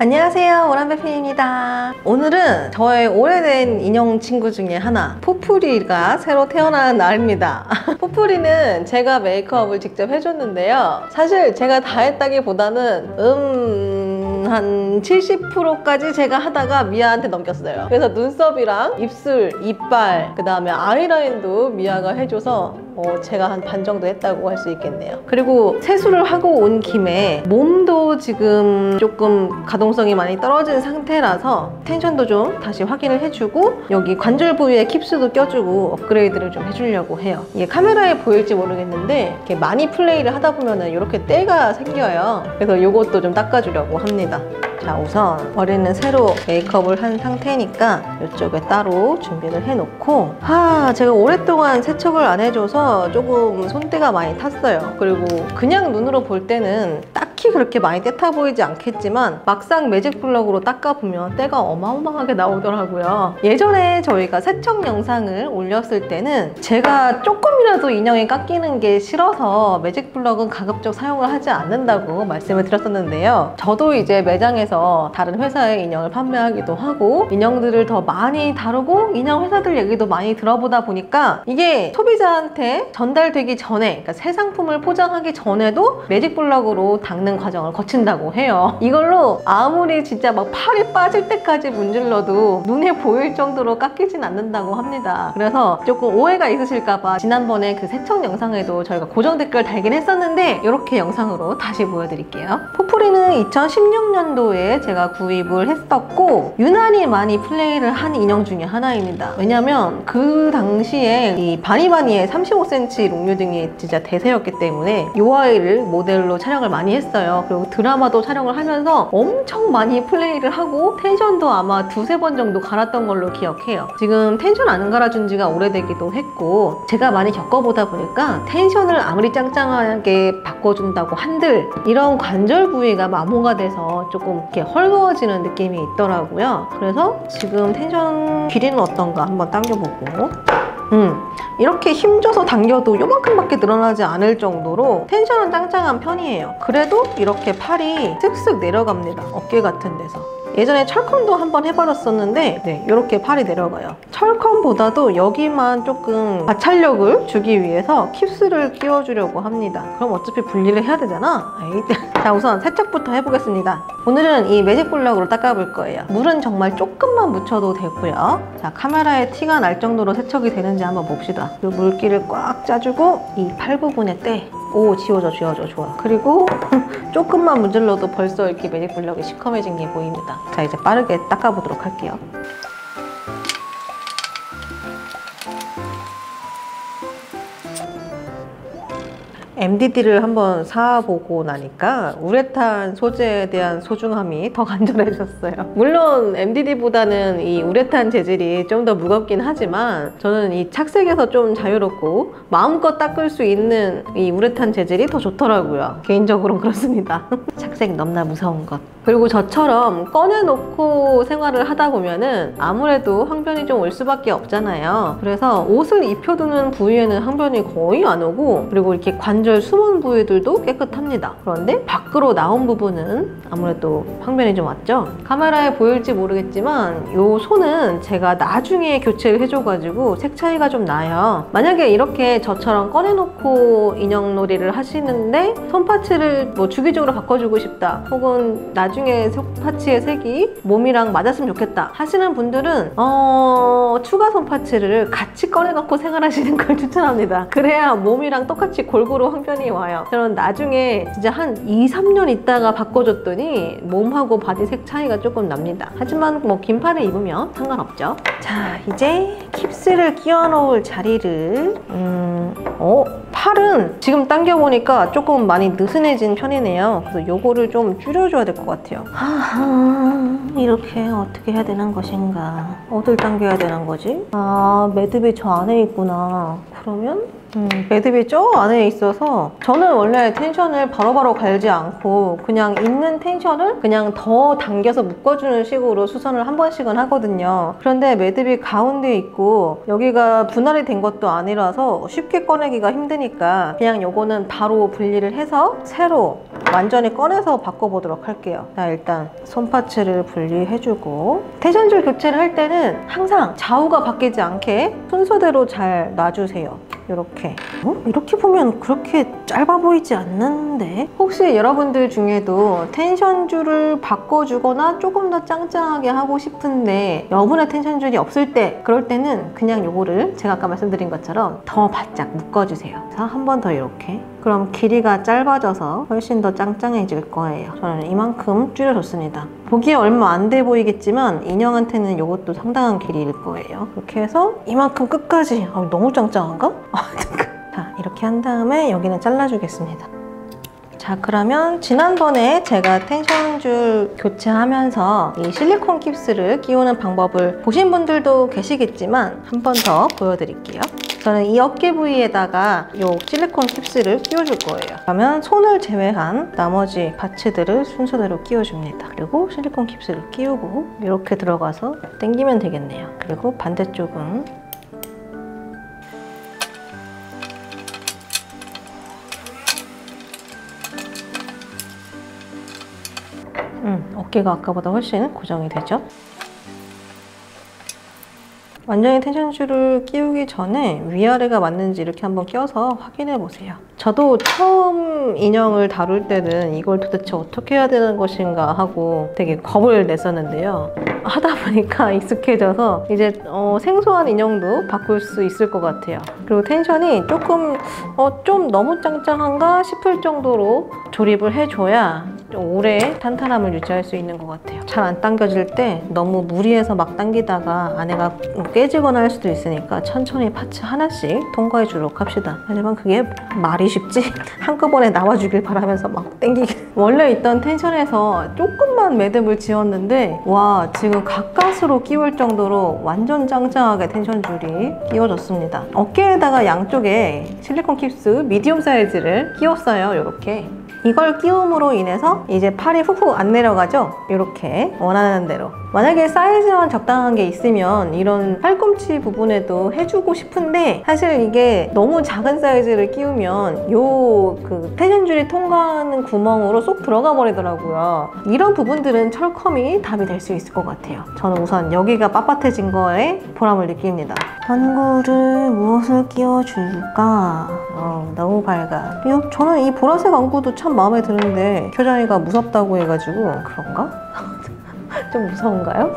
안녕하세요, 오란배핀입니다. 오늘은 저의 오래된 인형 친구 중에 하나, 포프리가 새로 태어난 날입니다. 포프리는 제가 메이크업을 직접 해줬는데요. 사실 제가 다 했다기보다는 한 70%까지 제가 하다가 미아한테 넘겼어요. 그래서 눈썹이랑 입술, 이빨, 그 다음에 아이라인도 미아가 해줘서 제가 한 반 정도 했다고 할 수 있겠네요. 그리고 세수를 하고 온 김에 몸도 지금 조금 가동성이 많이 떨어진 상태라서 텐션도 좀 다시 확인을 해주고 여기 관절 부위에 킵스도 껴주고 업그레이드를 좀 해주려고 해요. 이게 카메라에 보일지 모르겠는데 이렇게 많이 플레이를 하다 보면은 이렇게 때가 생겨요. 그래서 이것도 좀 닦아주려고 합니다. 자, 우선 머리는 새로 메이크업을 한 상태니까 이쪽에 따로 준비를 해놓고 제가 오랫동안 세척을 안 해줘서 조금 손때가 많이 탔어요. 그리고 그냥 눈으로 볼 때는 딱히 그렇게 많이 때타 보이지 않겠지만 막상 매직 블럭으로 닦아보면 때가 어마어마하게 나오더라고요. 예전에 저희가 세척 영상을 올렸을 때는 제가 조금이라도 인형이 깎이는 게 싫어서 매직 블럭은 가급적 사용을 하지 않는다고 말씀을 드렸었는데요. 저도 이제 매장에서 다른 회사의 인형을 판매하기도 하고 인형들을 더 많이 다루고 인형 회사들 얘기도 많이 들어보다 보니까 이게 소비자한테 전달되기 전에, 그러니까 새 상품을 포장하기 전에도 매직 블럭으로 닦는 과정을 거친다고 해요. 이걸로 아무리 진짜 막 팔이 빠질 때까지 문질러도 눈에 보일 정도로 깎이진 않는다고 합니다. 그래서 조금 오해가 있으실까봐 지난번에 그 세척 영상에도 저희가 고정 댓글 달긴 했었는데 이렇게 영상으로 다시 보여드릴게요. 포프리는 2016년도에 제가 구입을 했었고 유난히 많이 플레이를 한 인형 중에 하나입니다. 왜냐면 그 당시에 이 바니바니의 35cm 롱류등이 진짜 대세였기 때문에 이 아이를 모델로 촬영을 많이 했어요. 그리고 드라마도 촬영을 하면서 엄청 많이 플레이를 하고 텐션도 아마 두세 번 정도 갈았던 걸로 기억해요. 지금 텐션 안 갈아준 지가 오래되기도 했고 제가 많이 겪어보다 보니까 텐션을 아무리 짱짱하게 바꿔준다고 한들 이런 관절 부위가 마모가 돼서 조금 이렇게 헐거워지는 느낌이 있더라고요. 그래서 지금 텐션 길이는 어떤가 한번 당겨보고 이렇게 힘줘서 당겨도 요만큼밖에 늘어나지 않을 정도로 텐션은 짱짱한 편이에요. 그래도 이렇게 팔이 쓱쓱 내려갑니다. 어깨 같은 데서. 예전에 철컴도 한번 해봤었는데 이렇게 팔이 내려가요. 철컴보다도 여기만 조금 마찰력을 주기 위해서 킵스를 끼워주려고 합니다. 그럼 어차피 분리를 해야 되잖아. 자, 우선 세척부터 해보겠습니다. 오늘은 이 매직 블럭으로 닦아볼 거예요. 물은 정말 조금만 묻혀도 되고요. 자, 카메라에 티가 날 정도로 세척이 되는지 한번 봅시다. 이 물기를 꽉 짜주고 이 팔 부분에 때 지워져 좋아. 그리고 조금만 문질러도 벌써 이렇게 매직 블럭이 시커매진 게 보입니다. 자, 이제 빠르게 닦아보도록 할게요. MDD를 한번 사보고 나니까 우레탄 소재에 대한 소중함이 더 간절해졌어요. 물론 MDD보다는 이 우레탄 재질이 좀 더 무겁긴 하지만 저는 이 착색에서 좀 자유롭고 마음껏 닦을 수 있는 이 우레탄 재질이 더 좋더라고요. 개인적으로는 그렇습니다. 착색 넘나 무서운 것. 그리고 저처럼 꺼내놓고 생활을 하다 보면은 아무래도 항변이 좀 올 수밖에 없잖아요. 그래서 옷을 입혀두는 부위에는 항변이 거의 안 오고 그리고 이렇게 관절 숨은 부위들도 깨끗합니다. 그런데 밖으로 나온 부분은 아무래도 항변이 좀 왔죠. 카메라에 보일지 모르겠지만 이 손은 제가 나중에 교체를 해줘가지고 색 차이가 좀 나요. 만약에 이렇게 저처럼 꺼내놓고 인형놀이를 하시는데 손파츠를 뭐 주기적으로 바꿔주고 싶다 혹은 나중에 손파츠의 색이 몸이랑 맞았으면 좋겠다 하시는 분들은 추가 손파츠를 같이 꺼내놓고 생활하시는 걸 추천합니다. 그래야 몸이랑 똑같이 골고루 항변이 와요. 저는 나중에 진짜 한 2-3년 있다가 바꿔줬더니 몸하고 바디 색 차이가 조금 납니다. 하지만 뭐 긴 팔을 입으면 상관없죠. 자, 이제 킵스를 끼워 놓을 자리를 팔은 지금 당겨보니까 조금 많이 느슨해진 편이네요. 그래서 요거를 좀 줄여줘야 될 것 같아요. 이렇게 어떻게 해야 되는 것인가? 어딜 당겨야 되는 거지? 매듭이 저 안에 있구나. 그러면 매듭이 저 안에 있어서 저는 원래 텐션을 바로바로 갈지 않고 그냥 있는 텐션을 그냥 더 당겨서 묶어주는 식으로 수선을 한 번씩은 하거든요. 그런데 매듭이 가운데 있고 여기가 분할이 된 것도 아니라서 쉽게 꺼내기가 힘드니까 그냥 요거는 바로 분리를 해서 새로 완전히 꺼내서 바꿔보도록 할게요. 자, 일단 손파츠를 분리해주고 텐션줄 교체를 할 때는 항상 좌우가 바뀌지 않게 순서대로 잘 놔주세요. 이렇게. 이렇게 보면 그렇게 짧아 보이지 않는데? 혹시 여러분들 중에도 텐션줄을 바꿔주거나 조금 더 짱짱하게 하고 싶은데 여분의 텐션줄이 없을 때, 그럴 때는 그냥 요거를 제가 아까 말씀드린 것처럼 더 바짝 묶어주세요. 자, 한 번 더 이렇게. 그럼 길이가 짧아져서 훨씬 더 짱짱해질 거예요. 저는 이만큼 줄여줬습니다. 보기에 얼마 안 돼 보이겠지만 인형한테는 이것도 상당한 길이일 거예요. 이렇게 해서 이만큼 끝까지. 너무 짱짱한가? 자, 이렇게 한 다음에 여기는 잘라주겠습니다. 자, 그러면 지난번에 제가 텐션줄 교체하면서 이 실리콘 깁스를 끼우는 방법을 보신 분들도 계시겠지만 한 번 더 보여드릴게요. 저는 이 어깨 부위에다가 이 실리콘 깁스를 끼워줄 거예요. 그러면 손을 제외한 나머지 파츠들을 순서대로 끼워줍니다. 그리고 실리콘 깁스를 끼우고 이렇게 들어가서 당기면 되겠네요. 그리고 반대쪽은 어깨가 아까보다 훨씬 고정이 되죠? 완전히 텐션줄을 끼우기 전에 위아래가 맞는지 이렇게 한번 껴서 확인해 보세요. 저도 처음 인형을 다룰 때는 이걸 도대체 어떻게 해야 되는 것인가 하고 되게 겁을 냈었는데요. 하다 보니까 익숙해져서 이제 생소한 인형도 바꿀 수 있을 것 같아요. 그리고 텐션이 조금 좀 너무 짱짱한가 싶을 정도로 조립을 해줘야 오래 탄탄함을 유지할 수 있는 것 같아요. 잘 안 당겨질 때 너무 무리해서 막 당기다가 안에가 깨지거나 할 수도 있으니까 천천히 파츠 하나씩 통과해 주도록 합시다. 하지만 그게 말이 쉽지? 한꺼번에 나와주길 바라면서 막 당기기. 원래 있던 텐션에서 조금만 매듭을 지었는데 와, 지금 가까스로 끼울 정도로 완전 짱짱하게 텐션줄이 끼워졌습니다. 어깨에다가 양쪽에 실리콘 깁스 미디움 사이즈를 끼웠어요. 이렇게. 이걸 끼움으로 인해서 이제 팔이 훅훅 안 내려가죠? 이렇게 원하는 대로. 만약에 사이즈만 적당한 게 있으면 이런 팔꿈치 부분에도 해주고 싶은데 사실 이게 너무 작은 사이즈를 끼우면 그 텐션줄이 통과하는 구멍으로 쏙 들어가 버리더라고요. 이런 부분들은 철컴이 답이 될 수 있을 것 같아요. 저는 우선 여기가 빳빳해진 거에 보람을 느낍니다. 안구를 무엇을 끼워줄까? 너무 밝아. 저는 이 보라색 안구도 참 마음에 드는데 효정이가 무섭다고 해가지고 그런가? 좀 무서운가요?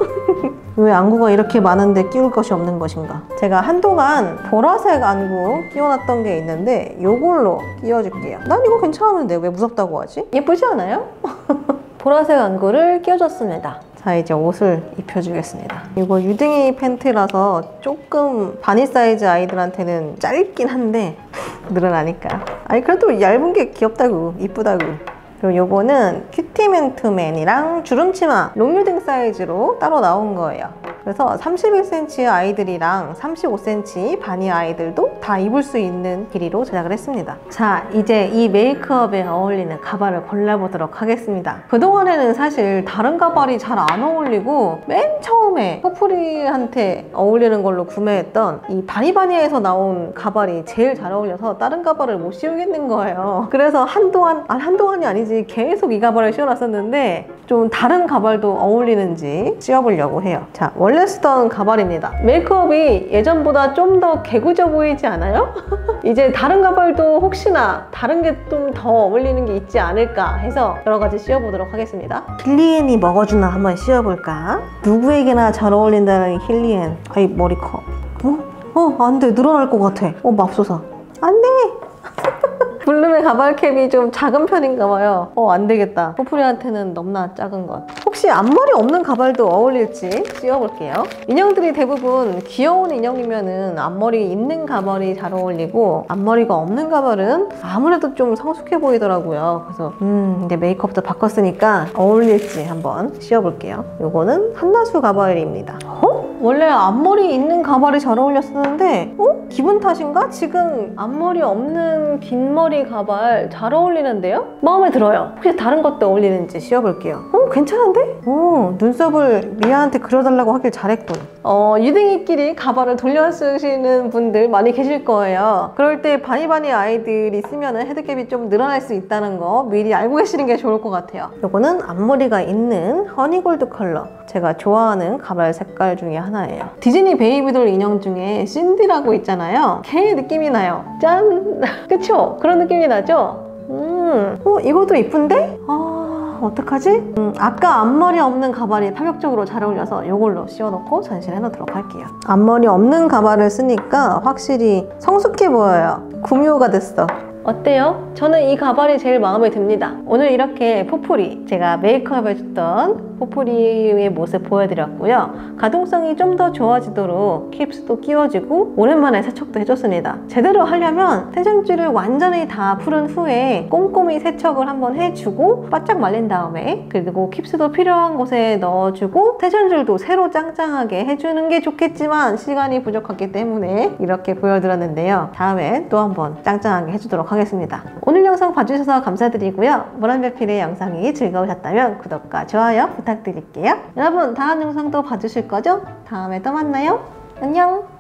왜 안구가 이렇게 많은데 끼울 것이 없는 것인가? 제가 한동안 보라색 안구 끼워놨던 게 있는데 이걸로 끼워줄게요. 난 이거 괜찮은데 왜 무섭다고 하지? 예쁘지 않아요? 보라색 안구를 끼워줬습니다. 자, 이제 옷을 입혀주겠습니다. 이거 유등이 팬티라서 조금 바니 사이즈 아이들한테는 짧긴 한데 늘어나니까. 아니 그래도 얇은 게 귀엽다고, 이쁘다고. 그리고 요거는 큐티맨투맨이랑 주름치마 롱유등 사이즈로 따로 나온 거예요. 그래서 31cm 아이들이랑 35cm 바니 아이들도 다 입을 수 있는 길이로 제작을 했습니다. 자, 이제 이 메이크업에 어울리는 가발을 골라보도록 하겠습니다. 그동안에는 사실 다른 가발이 잘 안 어울리고 맨 처음에 퍼플이한테 어울리는 걸로 구매했던 이 바니바니에서 나온 가발이 제일 잘 어울려서 다른 가발을 못 씌우겠는 거예요. 그래서 한동안이 아니지 계속 이 가발을 씌워놨었는데 좀 다른 가발도 어울리는지 씌워보려고 해요. 자, 원래 쓰던 가발입니다. 메이크업이 예전보다 좀 더 개구져 보이지 않아요? 이제 다른 가발도 혹시나 다른 게 좀 더 어울리는 게 있지 않을까 해서 여러 가지 씌워보도록 하겠습니다. 힐리엔이 먹어주나 한번 씌워볼까? 누구에게나 잘 어울린다는 힐리엔. 아이, 머리 커. 안 돼. 늘어날 것 같아. 맙소사. 안 돼! 블룸의 가발캡이 좀 작은 편인가 봐요. 안 되겠다. 포프리한테는 너무나 작은 것. 혹시 앞머리 없는 가발도 어울릴지 씌워볼게요. 인형들이 대부분 귀여운 인형이면은 앞머리 있는 가발이 잘 어울리고 앞머리가 없는 가발은 아무래도 좀 성숙해 보이더라고요. 그래서 이제 메이크업도 바꿨으니까 어울릴지 한번 씌워볼게요. 요거는 한나수 가발입니다. 원래 앞머리 있는 가발이 잘 어울렸었는데 기분 탓인가? 지금 앞머리 없는 긴 머리 가발 잘 어울리는데요? 마음에 들어요. 혹시 다른 것도 어울리는지 씌워볼게요. 괜찮은데? 눈썹을 미아한테 그려달라고 하길 잘했군. 유댕이끼리 가발을 돌려 쓰시는 분들 많이 계실 거예요. 그럴 때 바니바니 아이들이 쓰면 헤드캡이 좀 늘어날 수 있다는 거 미리 알고 계시는 게 좋을 것 같아요. 요거는 앞머리가 있는 허니골드 컬러. 제가 좋아하는 가발 색깔 중에 하나예요. 디즈니 베이비돌 인형 중에 신디라고 있잖아요. 걔 느낌이 나요. 짠! 그쵸? 그런 느낌이 나죠? 이것도 이쁜데? 어떡하지? 아까 앞머리 없는 가발이 파격적으로 잘 어울려서 이걸로 씌워놓고 전시해 놓도록 할게요. 앞머리 없는 가발을 쓰니까 확실히 성숙해 보여요. 구미호가 됐어. 어때요? 저는 이 가발이 제일 마음에 듭니다. 오늘 이렇게 포프리, 제가 메이크업 해줬던 포프리의 모습 보여드렸고요. 가동성이 좀 더 좋아지도록 킵스도 끼워지고 오랜만에 세척도 해줬습니다. 제대로 하려면 세정줄을 완전히 다 풀은 후에 꼼꼼히 세척을 한번 해주고 바짝 말린 다음에 그리고 킵스도 필요한 곳에 넣어주고 세정줄도 새로 짱짱하게 해주는 게 좋겠지만 시간이 부족하기 때문에 이렇게 보여드렸는데요. 다음에 또 한번 짱짱하게 해주도록 하겠습니다. 오늘 영상 봐주셔서 감사드리고요. 모란별필의 영상이 즐거우셨다면 구독과 좋아요 부탁드릴게요. 여러분 다음 영상도 봐주실 거죠? 다음에 또 만나요. 안녕.